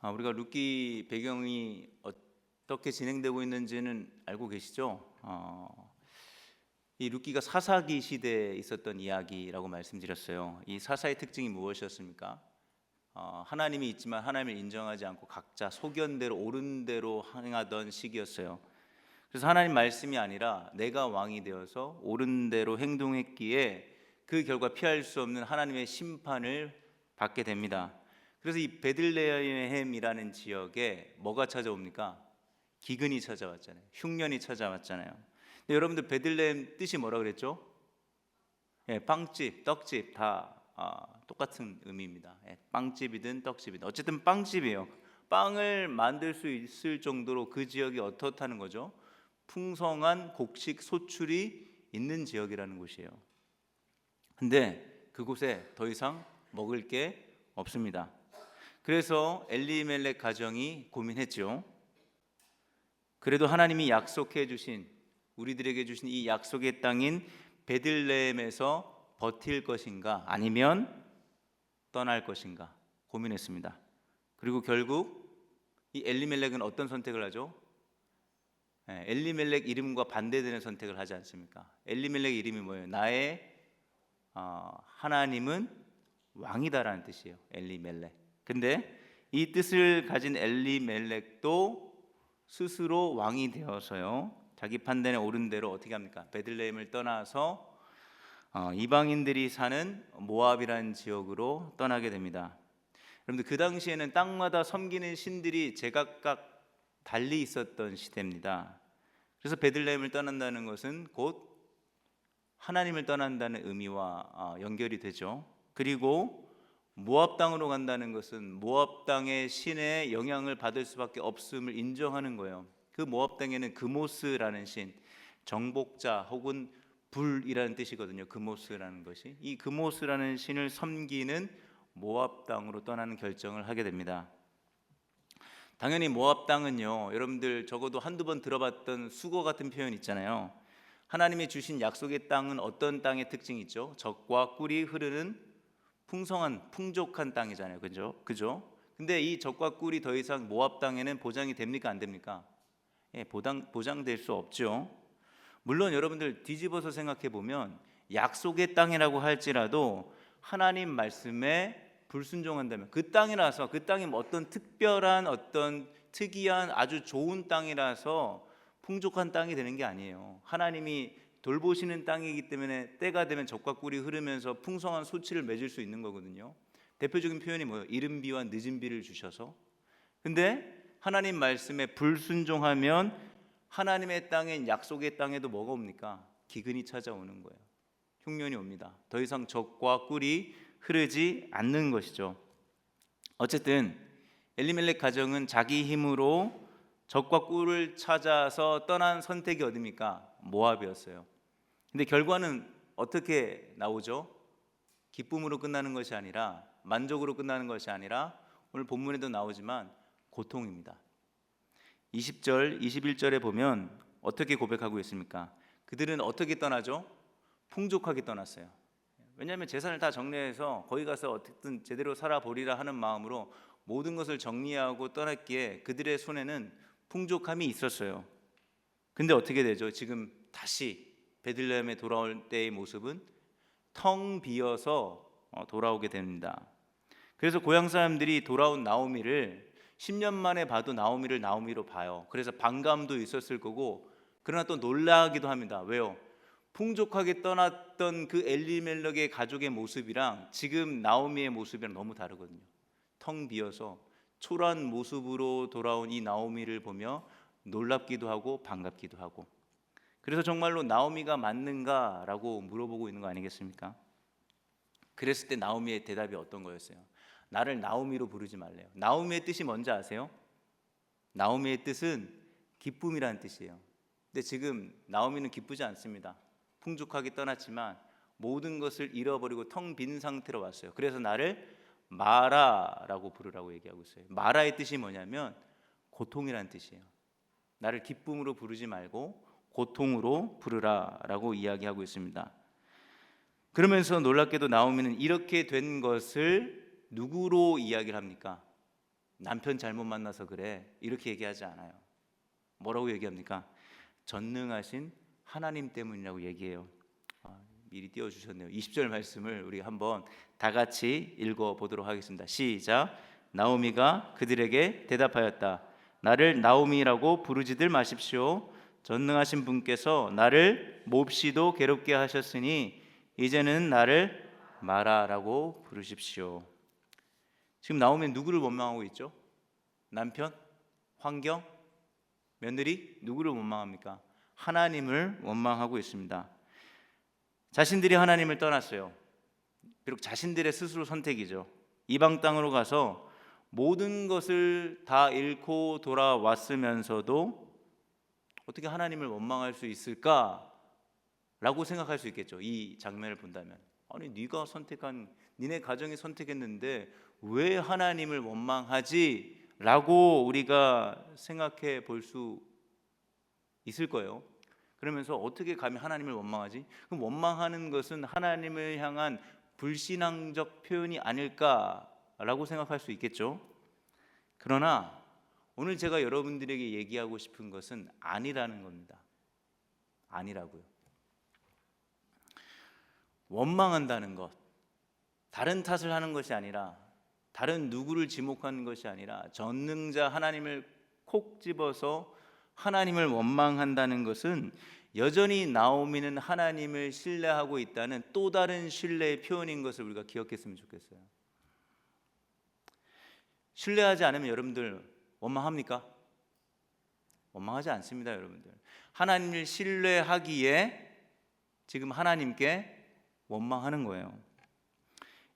우리가 룻기 배경이 어떻게 진행되고 있는지는 알고 계시죠? 이 룻기가 사사기 시대에 있었던 이야기라고 말씀드렸어요. 이 사사의 특징이 무엇이었습니까? 하나님이 있지만 하나님을 인정하지 않고 각자 소견대로 옳은 대로 행하던 시기였어요. 그래서 하나님 말씀이 아니라 내가 왕이 되어서 옳은 대로 행동했기에 그 결과 피할 수 없는 하나님의 심판을 받게 됩니다. 그래서 이 베들레헴이라는 지역에 뭐가 찾아옵니까? 기근이 찾아왔잖아요. 흉년이 찾아왔잖아요. 근데 여러분들 베들레헴 뜻이 뭐라 그랬죠? 빵집, 떡집 다 똑같은 의미입니다. 빵집이든 떡집이든 어쨌든 빵집이에요. 빵을 만들 수 있을 정도로 그 지역이 어떻다는 거죠? 풍성한 곡식 소출이 있는 지역이라는 곳이에요. 근데 그곳에 더 이상 먹을 게 없습니다. 그래서 엘리멜렉 가정이 고민했죠. 그래도 하나님이 약속해 주신, 우리들에게 주신 이 약속의 땅인 베들레헴에서 버틸 것인가 아니면 떠날 것인가 고민했습니다. 그리고 결국 이 엘리멜렉은 어떤 선택을 하죠? 엘리멜렉 이름과 반대되는 선택을 하지 않습니까? 엘리멜렉 이름이 뭐예요? 나의 하나님은 왕이다라는 뜻이에요. 엘리멜렉. 근데 이 뜻을 가진 엘리멜렉도 스스로 왕이 되어서요, 자기 판단에 옳은 대로 어떻게 합니까? 베들레헴을 떠나서 이방인들이 사는 모압이라는 지역으로 떠나게 됩니다. 여러분들, 그 당시에는 땅마다 섬기는 신들이 제각각 달리 있었던 시대입니다. 그래서 베들레헴을 떠난다는 것은 곧 하나님을 떠난다는 의미와 연결이 되죠. 그리고 모압 땅으로 간다는 것은 모압 땅의 신의 영향을 받을 수밖에 없음을 인정하는 거예요. 그 모압 땅에는 그모스라는 신, 정복자 혹은 불이라는 뜻이거든요. 그모스라는 것이, 이 그모스라는 신을 섬기는 모압 땅으로 떠나는 결정을 하게 됩니다. 당연히 모압 땅은요, 여러분들 적어도 한두 번 들어봤던 수거 같은 표현 있잖아요. 하나님이 주신 약속의 땅은 어떤 땅의 특징이 있죠? 젖과 꿀이 흐르는 풍성한 풍족한 땅이잖아요. 그죠? 근데 이 젖과 꿀이 더 이상 모압 땅에는 보장이 됩니까? 안 됩니까? 보장될 수 없죠. 물론 여러분들 뒤집어서 생각해 보면 약속의 땅이라고 할지라도 하나님 말씀에 불순종한다면 그 땅이라서, 그 땅이 어떤 특별한, 어떤 특이한 아주 좋은 땅이라서 풍족한 땅이 되는 게 아니에요. 하나님이 돌보시는 땅이기 때문에 때가 되면 젖과 꿀이 흐르면서 풍성한 소치를 맺을 수 있는 거거든요. 대표적인 표현이 뭐예요? 이른 비와 늦은 비를 주셔서. 근데 하나님 말씀에 불순종하면 하나님의 땅인 약속의 땅에도 뭐가 옵니까? 기근이 찾아오는 거예요. 흉년이 옵니다. 더 이상 젖과 꿀이 흐르지 않는 것이죠. 어쨌든 엘리멜렉 가정은 자기 힘으로 젖과 꿀을 찾아서 떠난 선택이 어디입니까? 모압이었어요. 근데 결과는 어떻게 나오죠? 기쁨으로 끝나는 것이 아니라, 만족으로 끝나는 것이 아니라, 오늘 본문에도 나오지만 고통입니다. 20절, 21절에 보면 어떻게 고백하고 있습니까? 그들은 어떻게 떠나죠? 풍족하게 떠났어요. 왜냐하면 재산을 다 정리해서 거기 가서 어쨌든 제대로 살아보리라 하는 마음으로 모든 것을 정리하고 떠났기에 그들의 손에는 풍족함이 있었어요. 근데 어떻게 되죠? 지금 다시 베들레헴에 돌아올 때의 모습은 텅 비어서 돌아오게 됩니다. 그래서 고향 사람들이 돌아온 나오미를 10년 만에 봐도 나오미를 나오미로 봐요. 그래서 반감도 있었을 거고, 그러나 또 놀라기도 합니다. 왜요? 풍족하게 떠났던 그 엘리멜렉의 가족의 모습이랑 지금 나오미의 모습이랑 너무 다르거든요. 텅 비어서 초라한 모습으로 돌아온 이 나오미를 보며 놀랍기도 하고 반갑기도 하고, 그래서 정말로 나오미가 맞는가라고 물어보고 있는 거 아니겠습니까? 그랬을 때 나오미의 대답이 어떤 거였어요? 나를 나오미로 부르지 말래요. 나오미의 뜻이 뭔지 아세요? 나오미의 뜻은 기쁨이라는 뜻이에요. 근데 지금 나오미는 기쁘지 않습니다. 풍족하게 떠났지만 모든 것을 잃어버리고 텅 빈 상태로 왔어요. 그래서 나를 마라라고 부르라고 얘기하고 있어요. 마라의 뜻이 뭐냐면 고통이라는 뜻이에요. 나를 기쁨으로 부르지 말고 고통으로 부르라라고 이야기하고 있습니다. 그러면서 놀랍게도 나오미는 이렇게 된 것을 누구로 이야기를 합니까? 남편 잘못 만나서 그래 이렇게 얘기하지 않아요. 뭐라고 얘기합니까? 전능하신 하나님 때문이라고 얘기해요. 미리 띄워주셨네요. 20절 말씀을 우리 한번 다 같이 읽어보도록 하겠습니다. 시작. 나오미가 그들에게 대답하였다. 나를 나오미라고 부르지들 마십시오. 전능하신 분께서 나를 몹시도 괴롭게 하셨으니 이제는 나를 마라라고 부르십시오. 지금 나오미는 누구를 원망하고 있죠? 남편? 환경? 며느리? 누구를 원망합니까? 하나님을 원망하고 있습니다. 자신들이 하나님을 떠났어요. 비록 자신들의 스스로 선택이죠. 이방 땅으로 가서 모든 것을 다 잃고 돌아왔으면서도 어떻게 하나님을 원망할 수 있을까라고 생각할 수 있겠죠. 이 장면을 본다면, 아니 네가 선택한, 니네 가정이 선택했는데 왜 하나님을 원망하지? 라고 우리가 생각해 볼 수 있을 거예요. 그러면서 어떻게 감히 하나님을 원망하지? 그럼 원망하는 것은 하나님을 향한 불신앙적 표현이 아닐까라고 생각할 수 있겠죠. 그러나 오늘 제가 여러분들에게 얘기하고 싶은 것은 아니라는 겁니다. 아니라고요. 원망한다는 것, 다른 탓을 하는 것이 아니라, 다른 누구를 지목하는 것이 아니라 전능자 하나님을 콕 집어서 하나님을 원망한다는 것은 여전히 나오미는 하나님을 신뢰하고 있다는 또 다른 신뢰의 표현인 것을 우리가 기억했으면 좋겠어요. 신뢰하지 않으면 여러분들 원망합니까? 원망하지 않습니다, 여러분들. 하나님을 신뢰하기에 지금 하나님께 원망하는 거예요.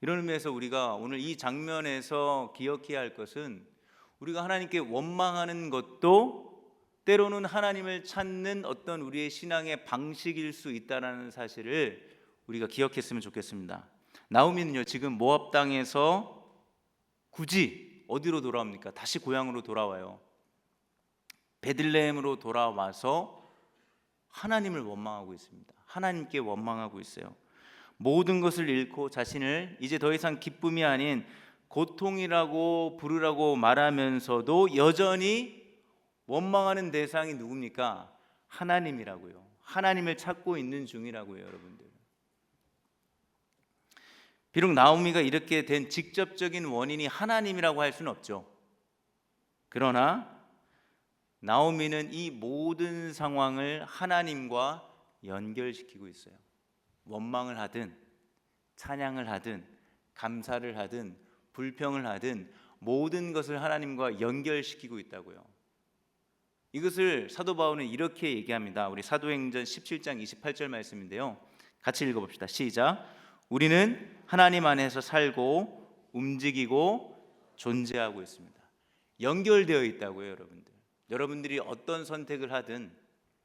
이런 의미에서 우리가 오늘 이 장면에서 기억해야 할 것은, 우리가 하나님께 원망하는 것도 때로는 하나님을 찾는 어떤 우리의 신앙의 방식일 수 있다는 사실을 우리가 기억했으면 좋겠습니다. 나오미는요, 지금 모압 땅에서 굳이 어디로 돌아옵니까? 다시 고향으로 돌아와요. 베들레헴으로 돌아와서 하나님을 원망하고 있습니다. 하나님께 원망하고 있어요. 모든 것을 잃고 자신을 이제 더 이상 기쁨이 아닌 고통이라고 부르라고 말하면서도 여전히 원망하는 대상이 누굽니까? 하나님이라고요. 하나님을 찾고 있는 중이라고요, 여러분들. 비록 나오미가 이렇게 된 직접적인 원인이 하나님이라고 할 수는 없죠. 그러나 나오미는 이 모든 상황을 하나님과 연결시키고 있어요. 원망을 하든 찬양을 하든 감사를 하든 불평을 하든 모든 것을 하나님과 연결시키고 있다고요. 이것을 사도 바울은 이렇게 얘기합니다. 우리 사도행전 17장 28절 말씀인데요, 같이 읽어봅시다. 시작. 우리는 하나님 안에서 살고 움직이고 존재하고 있습니다. 연결되어 있다고요, 여러분들. 여러분들이 어떤 선택을 하든,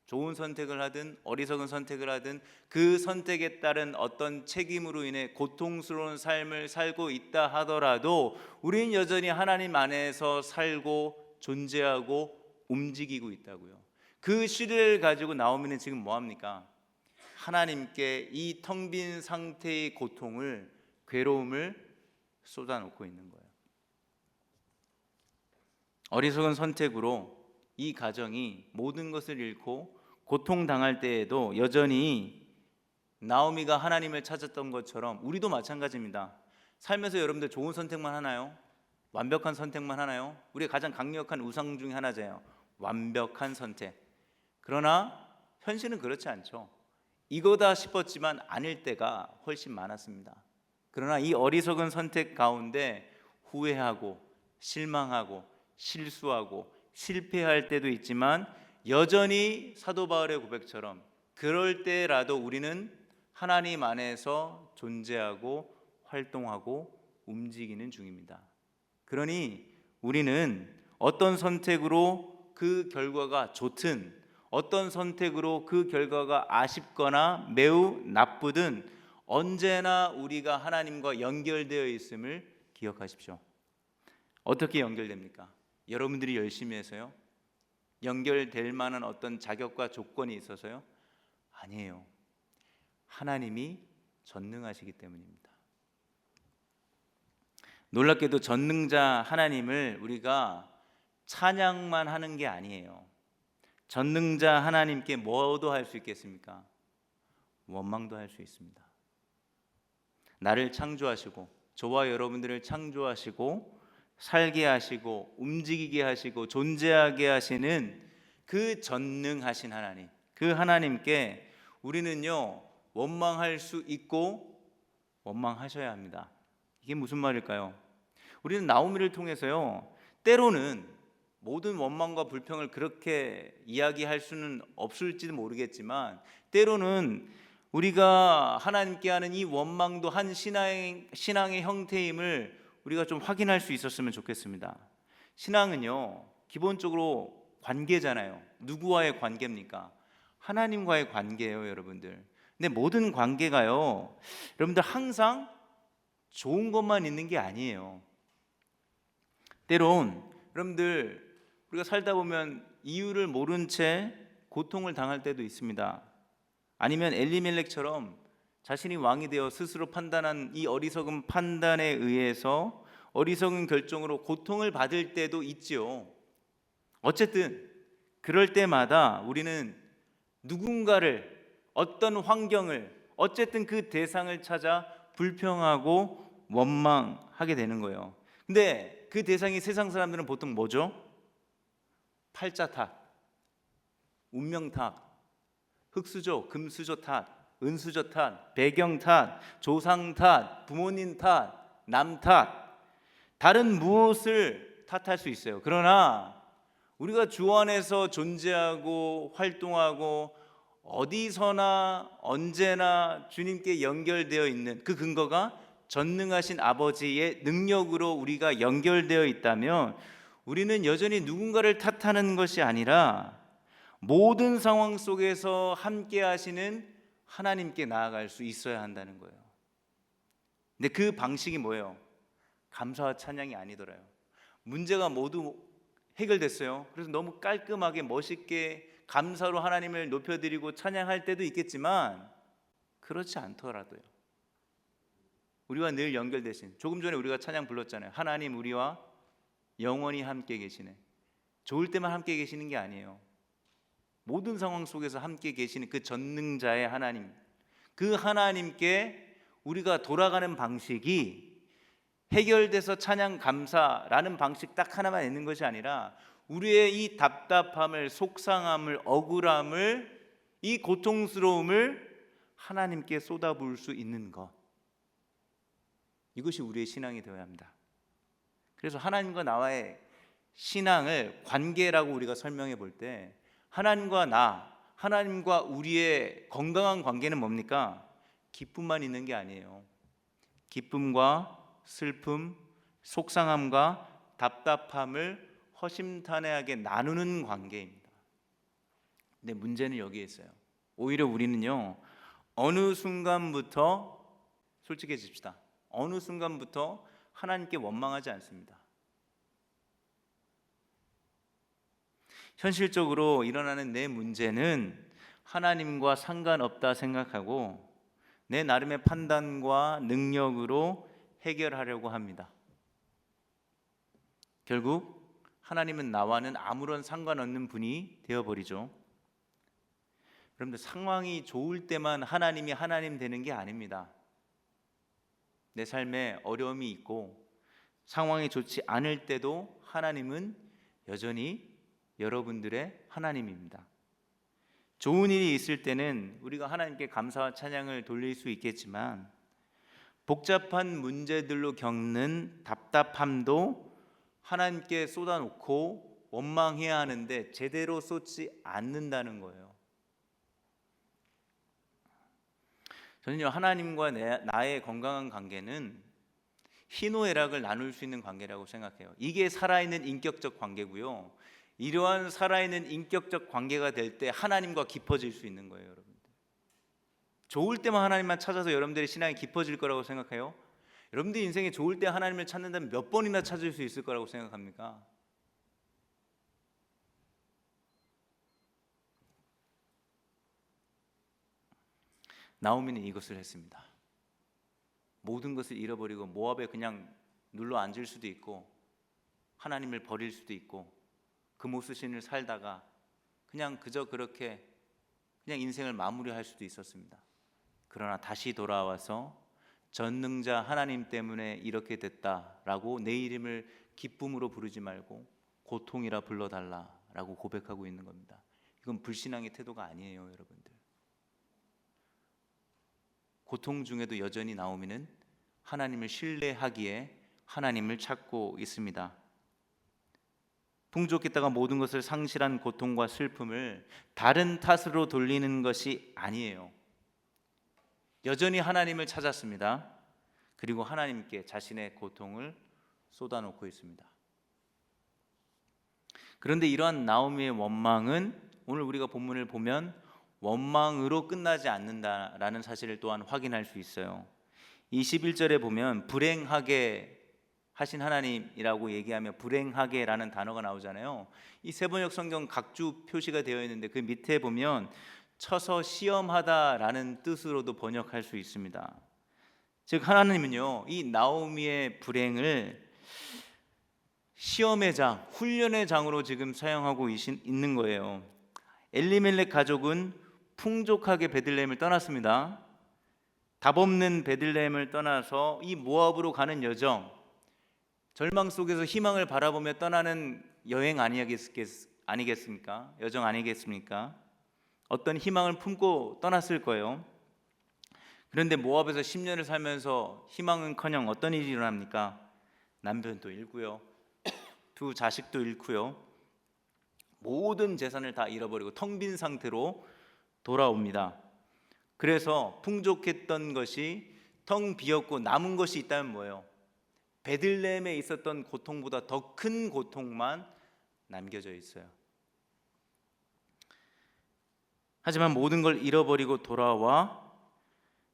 좋은 선택을 하든 어리석은 선택을 하든 그 선택에 따른 어떤 책임으로 인해 고통스러운 삶을 살고 있다 하더라도 우리는 여전히 하나님 안에서 살고 존재하고 움직이고 있다고요. 그 신뢰를 가지고 나오미는 지금 뭐합니까? 하나님께 이 텅 빈 상태의 고통을, 괴로움을 쏟아놓고 있는 거예요. 어리석은 선택으로 이 가정이 모든 것을 잃고 고통당할 때에도 여전히 나오미가 하나님을 찾았던 것처럼 우리도 마찬가지입니다. 살면서 여러분들 좋은 선택만 하나요? 완벽한 선택만 하나요? 우리의 가장 강력한 우상 중에 하나잖아요. 완벽한 선택. 그러나 현실은 그렇지 않죠. 이거다 싶었지만 아닐 때가 훨씬 많았습니다. 그러나 이 어리석은 선택 가운데 후회하고 실망하고 실수하고 실패할 때도 있지만 여전히 사도 바울의 고백처럼 그럴 때라도 우리는 하나님 안에서 존재하고 활동하고 움직이는 중입니다. 그러니 우리는 어떤 선택으로 그 결과가 좋든 어떤 선택으로 그 결과가 아쉽거나 매우 나쁘든 언제나 우리가 하나님과 연결되어 있음을 기억하십시오. 어떻게 연결됩니까? 여러분들이 열심히 해서요? 연결될 만한 어떤 자격과 조건이 있어서요? 아니에요. 하나님이 전능하시기 때문입니다. 놀랍게도 전능자 하나님을 우리가 찬양만 하는 게 아니에요. 전능자 하나님께 뭐도 할 수 있겠습니까? 원망도 할 수 있습니다. 나를 창조하시고 저와 여러분들을 창조하시고 살게 하시고 움직이게 하시고 존재하게 하시는 그 전능하신 하나님, 그 하나님께 우리는요 원망할 수 있고 원망하셔야 합니다. 이게 무슨 말일까요? 우리는 나오미를 통해서요 때로는 모든 원망과 불평을 그렇게 이야기할 수는 없을지도 모르겠지만 때로는 우리가 하나님께 하는 이 원망도 한 신앙의 형태임을 우리가 좀 확인할 수 있었으면 좋겠습니다. 신앙은요 기본적으로 관계잖아요. 누구와의 관계입니까? 하나님과의 관계예요, 여러분들. 근데 모든 관계가요 여러분들 항상 좋은 것만 있는 게 아니에요. 때론 여러분들 우리가 살다 보면 이유를 모른 채 고통을 당할 때도 있습니다. 아니면 엘리멜렉처럼 자신이 왕이 되어 스스로 판단한 이 어리석은 판단에 의해서 어리석은 결정으로 고통을 받을 때도 있지요. 어쨌든 그럴 때마다 우리는 누군가를, 어떤 환경을, 어쨌든 그 대상을 찾아 불평하고 원망하게 되는 거예요. 근데 그 대상이 세상 사람들은 보통 뭐죠? 팔자 탓, 운명 탓, 흙수저, 금수저 탓, 은수저 탓, 배경 탓, 조상 탓, 부모님 탓, 남 탓, 다른 무엇을 탓할 수 있어요. 그러나 우리가 주 안에서 존재하고 활동하고 어디서나 언제나 주님께 연결되어 있는 그 근거가 전능하신 아버지의 능력으로 우리가 연결되어 있다면 우리는 여전히 누군가를 탓하는 것이 아니라 모든 상황 속에서 함께 하시는 하나님께 나아갈 수 있어야 한다는 거예요. 근데 그 방식이 뭐예요? 감사와 찬양이 아니더라요. 문제가 모두 해결됐어요. 그래서 너무 깔끔하게 멋있게 감사로 하나님을 높여드리고 찬양할 때도 있겠지만 그렇지 않더라도요. 우리와 늘 연결되신, 조금 전에 우리가 찬양 불렀잖아요. 하나님 우리와 영원히 함께 계시네. 좋을 때만 함께 계시는 게 아니에요. 모든 상황 속에서 함께 계시는 그 전능자의 하나님, 그 하나님께 우리가 돌아가는 방식이 해결돼서 찬양 감사라는 방식 딱 하나만 있는 것이 아니라 우리의 이 답답함을, 속상함을, 억울함을, 이 고통스러움을 하나님께 쏟아부을 수 있는 것, 이것이 우리의 신앙이 되어야 합니다. 그래서 하나님과 나와의 신앙을 관계라고 우리가 설명해 볼 때 하나님과 나, 하나님과 우리의 건강한 관계는 뭡니까? 기쁨만 있는 게 아니에요. 기쁨과 슬픔, 속상함과 답답함을 허심탄회하게 나누는 관계입니다. 근데 문제는 여기에 있어요. 오히려 우리는요 어느 순간부터, 솔직해집시다, 어느 순간부터 하나님께 원망하지 않습니다. 현실적으로 일어나는 내 문제는 하나님과 상관없다 생각하고 내 나름의 판단과 능력으로 해결하려고 합니다. 결국 하나님은 나와는 아무런 상관없는 분이 되어버리죠. 여러분들, 상황이 좋을 때만 하나님이 하나님 되는 게 아닙니다. 내 삶에 어려움이 있고 상황이 좋지 않을 때도 하나님은 여전히 여러분들의 하나님입니다. 좋은 일이 있을 때는 우리가 하나님께 감사와 찬양을 돌릴 수 있겠지만 복잡한 문제들로 겪는 답답함도 하나님께 쏟아놓고 원망해야 하는데 제대로 쏟지 않는다는 거예요. 저는요 하나님과 나의 건강한 관계는 희노애락을 나눌 수 있는 관계라고 생각해요. 이게 살아있는 인격적 관계고요. 이러한 살아있는 인격적 관계가 될 때 하나님과 깊어질 수 있는 거예요, 여러분들. 좋을 때만 하나님만 찾아서 여러분들의 신앙이 깊어질 거라고 생각해요? 여러분들 인생에 좋을 때 하나님을 찾는다면 몇 번이나 찾을 수 있을 거라고 생각합니까? 나오미는 이것을 했습니다. 모든 것을 잃어버리고 모압에 그냥 눌러 앉을 수도 있고 하나님을 버릴 수도 있고 금오스신을 살다가 그냥 그저 그렇게 그냥 인생을 마무리할 수도 있었습니다. 그러나 다시 돌아와서 전능자 하나님 때문에 이렇게 됐다라고 내 이름을 기쁨으로 부르지 말고 고통이라 불러달라라고 고백하고 있는 겁니다. 이건 불신앙의 태도가 아니에요, 여러분들. 고통 중에도 여전히 나오미는 하나님을 신뢰하기에 하나님을 찾고 있습니다. 풍족했다가 모든 것을 상실한 고통과 슬픔을 다른 탓으로 돌리는 것이 아니에요. 여전히 하나님을 찾았습니다. 그리고 하나님께 자신의 고통을 쏟아놓고 있습니다. 그런데 이러한 나오미의 원망은 오늘 우리가 본문을 보면 원망으로 끝나지 않는다라는 사실을 또한 확인할 수 있어요. 21절에 보면 불행하게 하신 하나님이라고 얘기하며 불행하게라는 단어가 나오잖아요. 이 세번역 성경 각주 표시가 되어 있는데 그 밑에 보면 쳐서 시험하다라는 뜻으로도 번역할 수 있습니다. 즉 하나님은요, 이 나오미의 불행을 시험의 장, 훈련의 장으로 지금 사용하고 있는 거예요. 엘리멜렉 가족은 풍족하게 베들레헴을 떠났습니다. 답 없는 베들레헴을 떠나서 이 모압으로 가는 여정, 절망 속에서 희망을 바라보며 떠나는 여행 아니겠습니까? 여정 아니겠습니까? 어떤 희망을 품고 떠났을 거예요. 그런데 모압에서 10년을 살면서 희망은커녕 어떤 일이 일어납니까? 남편도 잃고요, 두 자식도 잃고요, 모든 재산을 다 잃어버리고 텅 빈 상태로 돌아옵니다. 그래서 풍족했던 것이 텅 비었고 남은 것이 있다면 뭐예요? 베들레헴에 있었던 고통보다 더 큰 고통만 남겨져 있어요. 하지만 모든 걸 잃어버리고 돌아와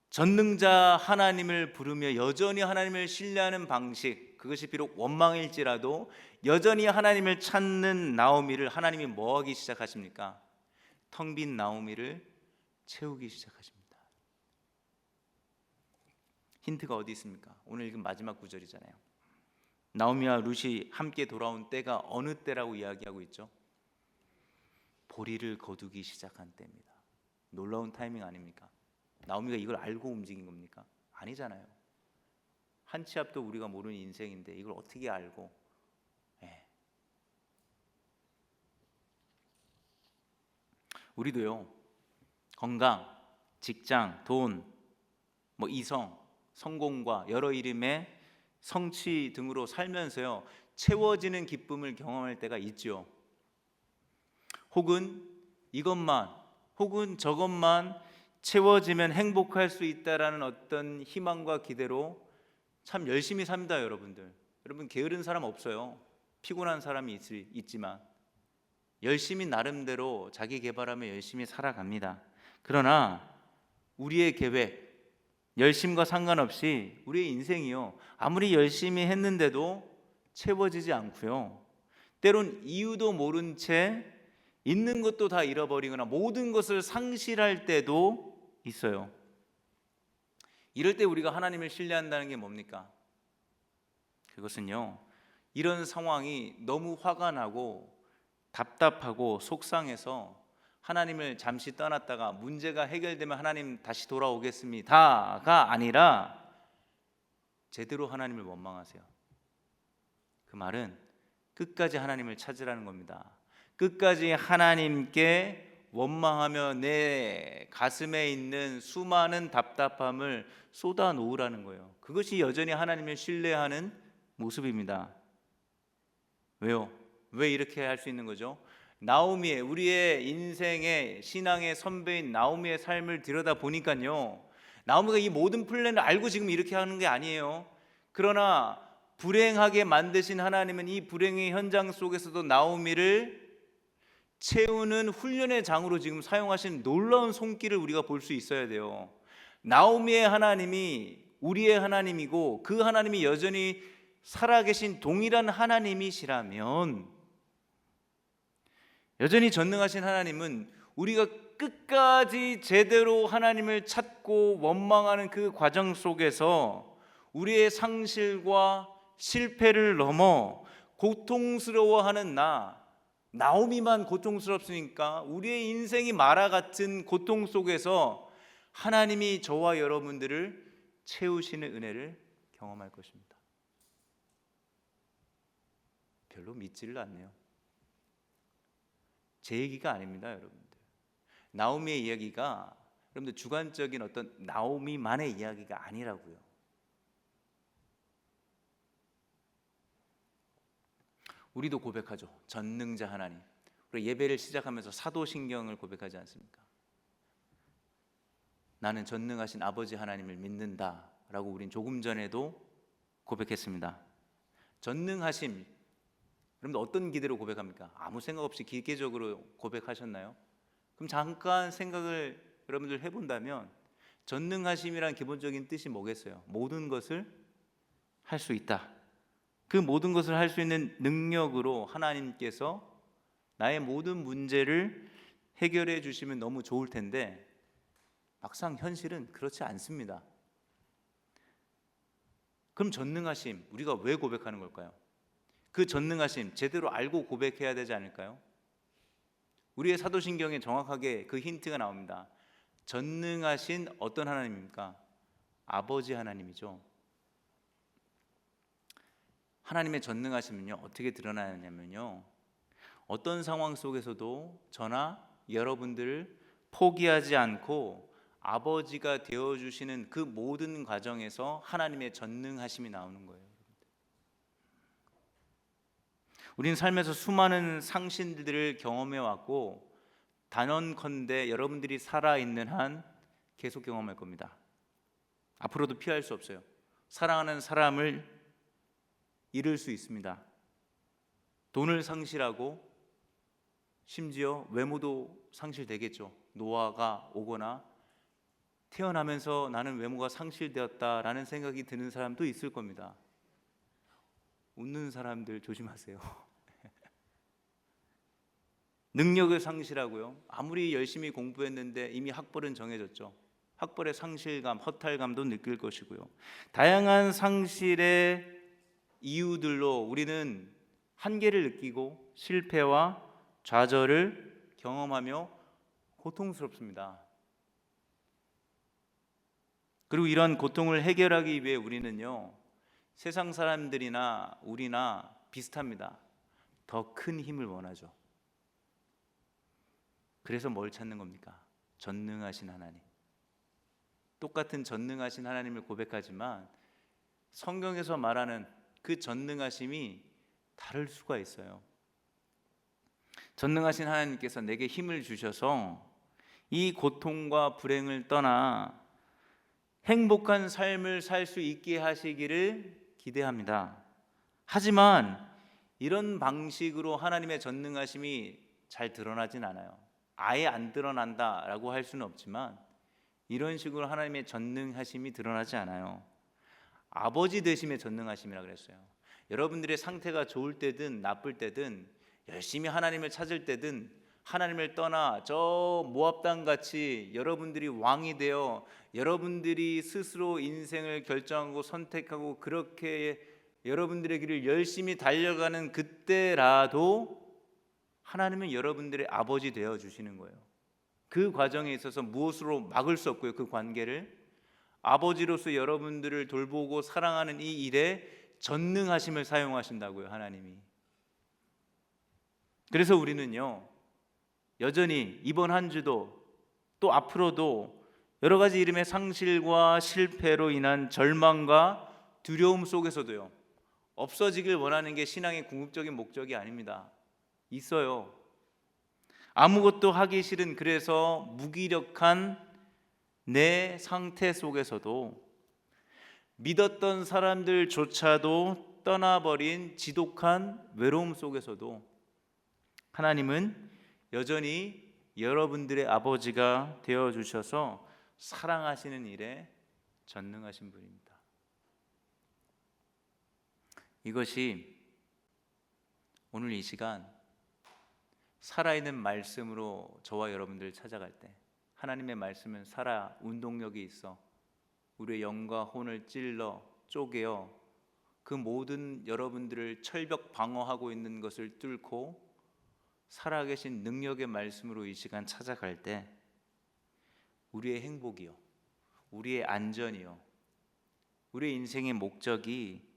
전능자 하나님을 부르며 여전히 하나님을 신뢰하는 방식, 그것이 비록 원망일지라도 여전히 하나님을 찾는 나오미를 하나님이 뭐하기 시작하십니까? 텅 빈 나오미를 채우기 시작하십니다. 힌트가 어디 있습니까? 오늘 읽은 마지막 구절이잖아요. 나오미와 룻이 함께 돌아온 때가 어느 때라고 이야기하고 있죠? 보리를 거두기 시작한 때입니다. 놀라운 타이밍 아닙니까? 나오미가 이걸 알고 움직인 겁니까? 아니잖아요. 한 치 앞도 우리가 모르는 인생인데 이걸 어떻게 알고? 우리도요, 건강, 직장, 돈, 이성, 성공과 여러 이름의 성취 등으로 살면서요, 채워지는 기쁨을 경험할 때가 있죠. 혹은 이것만 혹은 저것만 채워지면 행복할 수 있다라는 어떤 희망과 기대로 참 열심히 삽니다. 여러분 게으른 사람 없어요. 피곤한 사람이 있지만 열심히 나름대로 자기 개발하며 열심히 살아갑니다. 그러나 우리의 계획, 열심과 상관없이 우리의 인생이요, 아무리 열심히 했는데도 채워지지 않고요, 때론 이유도 모른 채 있는 것도 다 잃어버리거나 모든 것을 상실할 때도 있어요. 이럴 때 우리가 하나님을 신뢰한다는 게 뭡니까? 그것은요, 이런 상황이 너무 화가 나고 답답하고 속상해서 하나님을 잠시 떠났다가 문제가 해결되면 하나님 다시 돌아오겠습니다가 아니라 제대로 하나님을 원망하세요. 그 말은 끝까지 하나님을 찾으라는 겁니다. 끝까지 하나님께 원망하며 내 가슴에 있는 수많은 답답함을 쏟아 놓으라는 거예요. 그것이 여전히 하나님을 신뢰하는 모습입니다. 왜요? 왜 이렇게 할 수 있는 거죠? 나오미의, 우리의 인생의 신앙의 선배인 나오미의 삶을 들여다 보니까요, 나오미가 이 모든 플랜을 알고 지금 이렇게 하는 게 아니에요. 그러나 불행하게 만드신 하나님은 이 불행의 현장 속에서도 나오미를 채우는 훈련의 장으로 지금 사용하신 놀라운 손길을 우리가 볼 수 있어야 돼요. 나오미의 하나님이 우리의 하나님이고 그 하나님이 여전히 살아계신 동일한 하나님이시라면, 여전히 전능하신 하나님은 우리가 끝까지 제대로 하나님을 찾고 원망하는 그 과정 속에서 우리의 상실과 실패를 넘어 고통스러워하는 나오미만 고통스럽으니까 우리의 인생이 마라 같은 고통 속에서 하나님이 저와 여러분들을 채우시는 은혜를 경험할 것입니다. 별로 믿지를 않네요. 제 얘기가 아닙니다, 여러분들. 나오미의 이야기가 여러분들 주관적인 어떤 나오미만의 이야기가 아니라고요. 우리도 고백하죠. 전능자 하나님. 우리 예배를 시작하면서 사도신경을 고백하지 않습니까? 나는 전능하신 아버지 하나님을 믿는다라고 우린 조금 전에도 고백했습니다. 전능하심, 여러분 어떤 기대로 고백합니까? 아무 생각 없이 기계적으로 고백하셨나요? 그럼 잠깐 생각을 여러분들 해본다면 전능하심이란 기본적인 뜻이 뭐겠어요? 모든 것을 할 수 있다. 그 모든 것을 할 수 있는 능력으로 하나님께서 나의 모든 문제를 해결해 주시면 너무 좋을 텐데 막상 현실은 그렇지 않습니다. 그럼 전능하심, 우리가 왜 고백하는 걸까요? 그 전능하심 제대로 알고 고백해야 되지 않을까요? 우리의 사도신경에 정확하게 그 힌트가 나옵니다. 전능하신 어떤 하나님입니까? 아버지 하나님이죠. 하나님의 전능하심은요 어떻게 드러나냐면요, 어떤 상황 속에서도 저나 여러분들을 포기하지 않고 아버지가 되어주시는 그 모든 과정에서 하나님의 전능하심이 나오는 거예요. 우리는 삶에서 수많은 상신들을 경험해 왔고 단언컨대 여러분들이 살아있는 한 계속 경험할 겁니다. 앞으로도 피할 수 없어요. 사랑하는 사람을 잃을 수 있습니다. 돈을 상실하고 심지어 외모도 상실되겠죠. 노화가 오거나 태어나면서 나는 외모가 상실되었다라는 생각이 드는 사람도 있을 겁니다. 웃는 사람들 조심하세요. 능력을 상실하고요. 아무리 열심히 공부했는데 이미 학벌은 정해졌죠. 학벌의 상실감, 허탈감도 느낄 것이고요. 다양한 상실의 이유들로 우리는 한계를 느끼고 실패와 좌절을 경험하며 고통스럽습니다. 그리고 이런 고통을 해결하기 위해 우리는요, 세상 사람들이나 우리나 비슷합니다. 더 큰 힘을 원하죠. 그래서 뭘 찾는 겁니까? 전능하신 하나님. 똑같은 전능하신 하나님을 고백하지만 성경에서 말하는 그 전능하심이 다를 수가 있어요. 전능하신 하나님께서 내게 힘을 주셔서 이 고통과 불행을 떠나 행복한 삶을 살 수 있게 하시기를 기대합니다. 하지만 이런 방식으로 하나님의 전능하심이 잘 드러나진 않아요. 아예 안 드러난다라고 할 수는 없지만 이런 식으로 하나님의 전능하심이 드러나지 않아요. 아버지 되심의 전능하심이라 그랬어요. 여러분들의 상태가 좋을 때든 나쁠 때든 열심히 하나님을 찾을 때든 하나님을 떠나 저 모압 땅 같이 여러분들이 왕이 되어 여러분들이 스스로 인생을 결정하고 선택하고 그렇게 여러분들의 길을 열심히 달려가는 그때라도 하나님은 여러분들의 아버지 되어 주시는 거예요. 그 과정에 있어서 무엇으로 막을 수 없고요. 그 관계를 아버지로서 여러분들을 돌보고 사랑하는 이 일에 전능하심을 사용하신다고요, 하나님이. 그래서 우리는요, 여전히 이번 한 주도 또 앞으로도 여러 가지 이름의 상실과 실패로 인한 절망과 두려움 속에서도요, 없어지길 원하는 게 신앙의 궁극적인 목적이 아닙니다. 있어요. 아무것도 하기 싫은 그래서 무기력한 내 상태 속에서도 믿었던 사람들조차도 떠나버린 지독한 외로움 속에서도 하나님은 여전히 여러분들의 아버지가 되어주셔서 사랑하시는 일에 전능하신 분입니다. 이것이 오늘 이 시간 살아있는 말씀으로 저와 여러분들 찾아갈 때 하나님의 말씀은 살아 운동력이 있어 우리의 영과 혼을 찔러 쪼개어 그 모든 여러분들을 철벽 방어하고 있는 것을 뚫고 살아계신 능력의 말씀으로 이 시간 찾아갈 때 우리의 행복이요, 우리의 안전이요, 우리의 인생의 목적이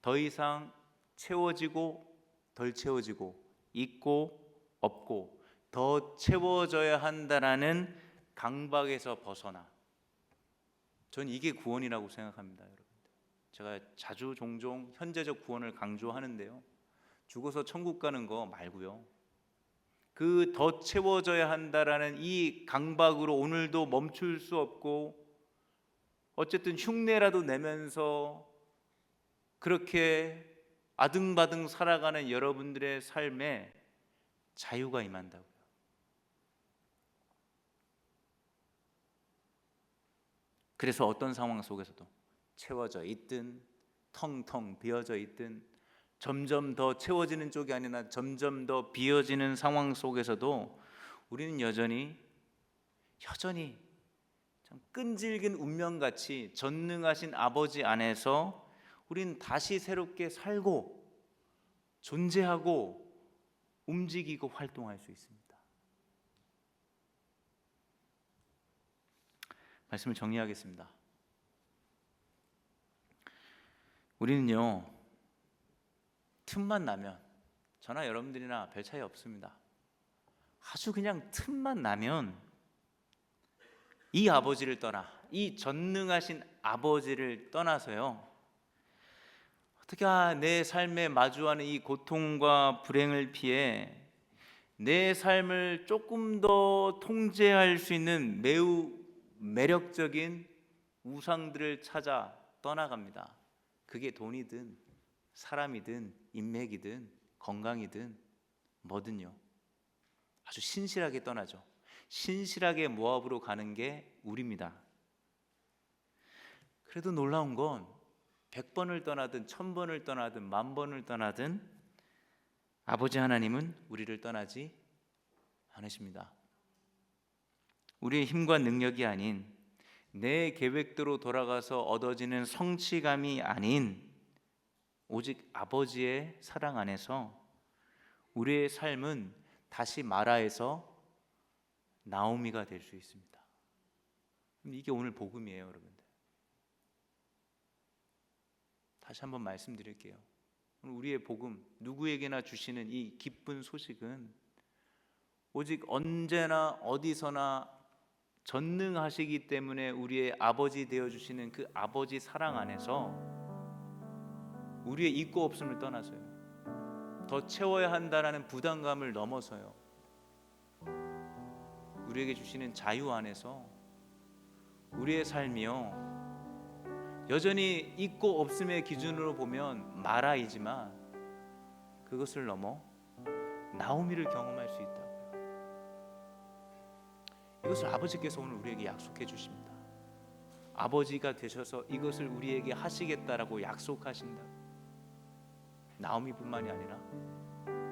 더 이상 채워지고 덜 채워지고 있고 없고 더 채워져야 한다라는 강박에서 벗어나, 전 이게 구원이라고 생각합니다. 여러분, 제가 자주 종종 현재적 구원을 강조하는데요, 죽어서 천국 가는 거 말고요, 그 더 채워져야 한다라는 이 강박으로 오늘도 멈출 수 없고 어쨌든 흉내라도 내면서 그렇게 아등바등 살아가는 여러분들의 삶에 자유가 임한다고요. 그래서 어떤 상황 속에서도 채워져 있든 텅텅 비어져 있든 점점 더 채워지는 쪽이 아니라 점점 더 비어지는 상황 속에서도 우리는 여전히 참 끈질긴 운명같이 전능하신 아버지 안에서 우리는 다시 새롭게 살고 존재하고 움직이고 활동할 수 있습니다. 말씀을 정리하겠습니다. 우리는요, 틈만 나면, 저나 여러분들이나 별 차이 없습니다. 아주 그냥 틈만 나면 이 아버지를 떠나, 이 전능하신 아버지를 떠나서요, 어떻게 내 삶에 마주하는 이 고통과 불행을 피해 내 삶을 조금 더 통제할 수 있는 매우 매력적인 우상들을 찾아 떠나갑니다. 그게 돈이든 사람이든 인맥이든 건강이든 뭐든요, 아주 신실하게 떠나죠. 신실하게 모압으로 가는 게 우리입니다. 그래도 놀라운 건 100번을 떠나든 1000번을 떠나든 10,000번을 떠나든 아버지 하나님은 우리를 떠나지 않으십니다. 우리의 힘과 능력이 아닌, 내 계획대로 돌아가서 얻어지는 성취감이 아닌 오직 아버지의 사랑 안에서 우리의 삶은 다시 마라에서 나오미가 될 수 있습니다. 이게 오늘 복음이에요, 여러분들. 다시 한번 말씀드릴게요. 오늘 우리의 복음, 누구에게나 주시는 이 기쁜 소식은 오직 언제나 어디서나 전능하시기 때문에 우리의 아버지 되어주시는 그 아버지 사랑 안에서 우리의 있고 없음을 떠나서요, 더 채워야 한다는 부담감을 넘어서요, 우리에게 주시는 자유 안에서 우리의 삶이요, 여전히 있고 없음의 기준으로 보면 마라이지만 그것을 넘어 나오미를 경험할 수 있다고요. 이것을 아버지께서 오늘 우리에게 약속해 주십니다. 아버지가 되셔서 이것을 우리에게 하시겠다라고 약속하신다. 나오미뿐만이 아니라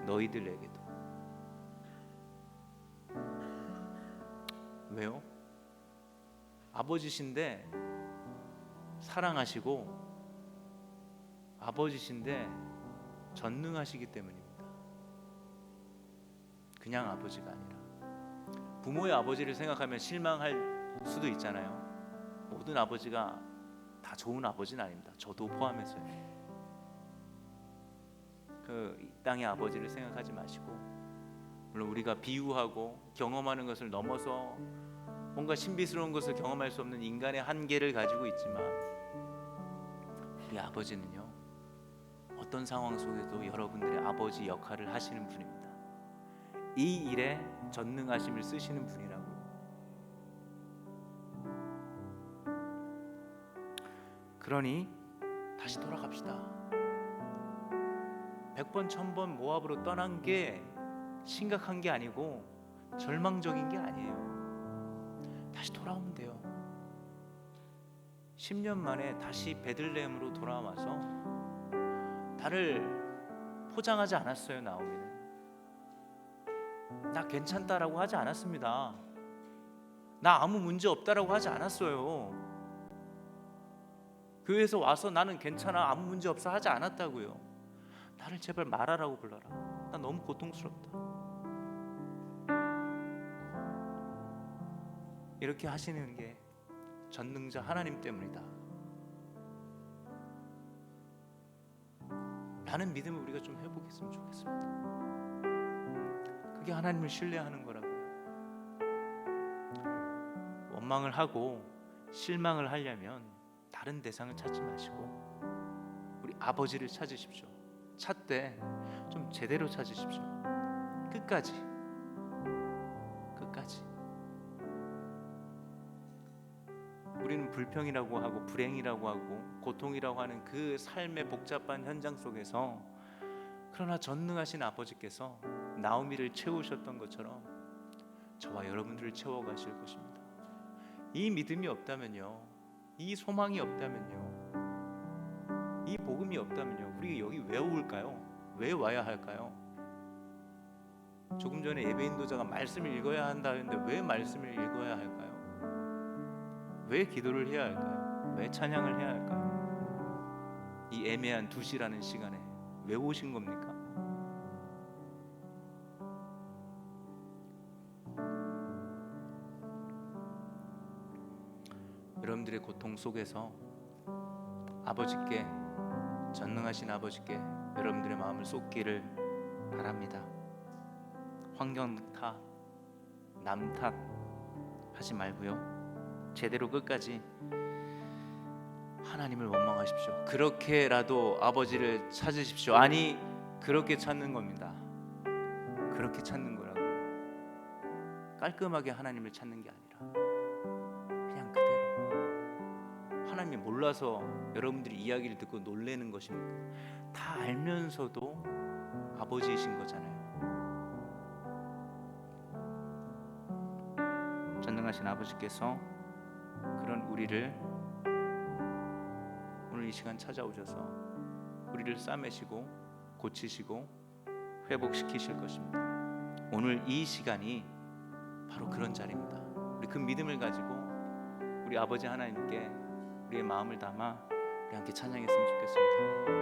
너희들에게도. 왜요? 아버지신데 사랑하시고 아버지신데 전능하시기 때문입니다. 그냥 아버지가 아니라. 부모의 아버지를 생각하면 실망할 수도 있잖아요. 모든 아버지가 다 좋은 아버지는 아닙니다. 저도 포함해서요. 이 땅의 아버지를 생각하지 마시고, 물론 우리가 비유하고 경험하는 것을 넘어서 뭔가 신비스러운 것을 경험할 수 없는 인간의 한계를 가지고 있지만, 우리 아버지는요, 어떤 상황 속에도 여러분들의 아버지 역할을 하시는 분입니다. 이 일에 전능하심을 쓰시는 분이라고요. 그러니 다시 돌아갑시다. 100번 1000번 모압으로 떠난 게 심각한 게 아니고 절망적인 게 아니에요. 다시 돌아오면 돼요. 10년 만에 다시 베들레헴으로 돌아와서 나를 포장하지 않았어요. 나오미는 나 괜찮다라고 하지 않았습니다. 나 아무 문제 없다라고 하지 않았어요. 교회에서 와서 나는 괜찮아, 아무 문제 없어 하지 않았다고요. 나를 제발 말하라고 불러라. 나 너무 고통스럽다. 이렇게 하시는 게 전능자 하나님 때문이다 라는 믿음을 우리가 좀 회복했으면 좋겠습니다. 그게 하나님을 신뢰하는 거라고요. 원망을 하고 실망을 하려면 다른 대상을 찾지 마시고 우리 아버지를 찾으십시오. 찾되 좀 제대로 찾으십시오. 끝까지. 우리는 불평이라고 하고 불행이라고 하고 고통이라고 하는 그 삶의 복잡한 현장 속에서, 그러나 전능하신 아버지께서 나오미를 채우셨던 것처럼 저와 여러분들을 채워가실 것입니다. 이 믿음이 없다면요, 이 소망이 없다면요, 이 복음이 없다면요, 우리 여기 왜 올까요? 왜 와야 할까요? 조금 전에 예배 인도자가 말씀을 읽어야 한다 했는데 왜 말씀을 읽어야 할까요? 왜 기도를 해야 할까요? 왜 찬양을 해야 할까요? 이 애매한 2시라는 시간에 왜 오신 겁니까? 여러분들의 고통 속에서 아버지께, 전능하신 아버지께 여러분들의 마음을 쏟기를 바랍니다. 환경 탓, 남 탓 하지 말고요, 제대로 끝까지 하나님을 원망하십시오. 그렇게라도 아버지를 찾으십시오. 아니, 그렇게 찾는 겁니다. 그렇게 찾는 거라고. 깔끔하게 하나님을 찾는 게 아니라 그냥 그대로. 하나님이 몰라서 여러분들이 이야기를 듣고 놀라는 것입니까? 다 알면서도 아버지이신 거잖아요. 전능하신 아버지께서 그런 우리를 오늘 이 시간 찾아오셔서 우리를 싸매시고 고치시고 회복시키실 것입니다. 오늘 이 시간이 바로 그런 자리입니다. 우리 그 믿음을 가지고 우리 아버지 하나님께 우리의 마음을 담아 우리 함께 찬양했으면 좋겠습니다.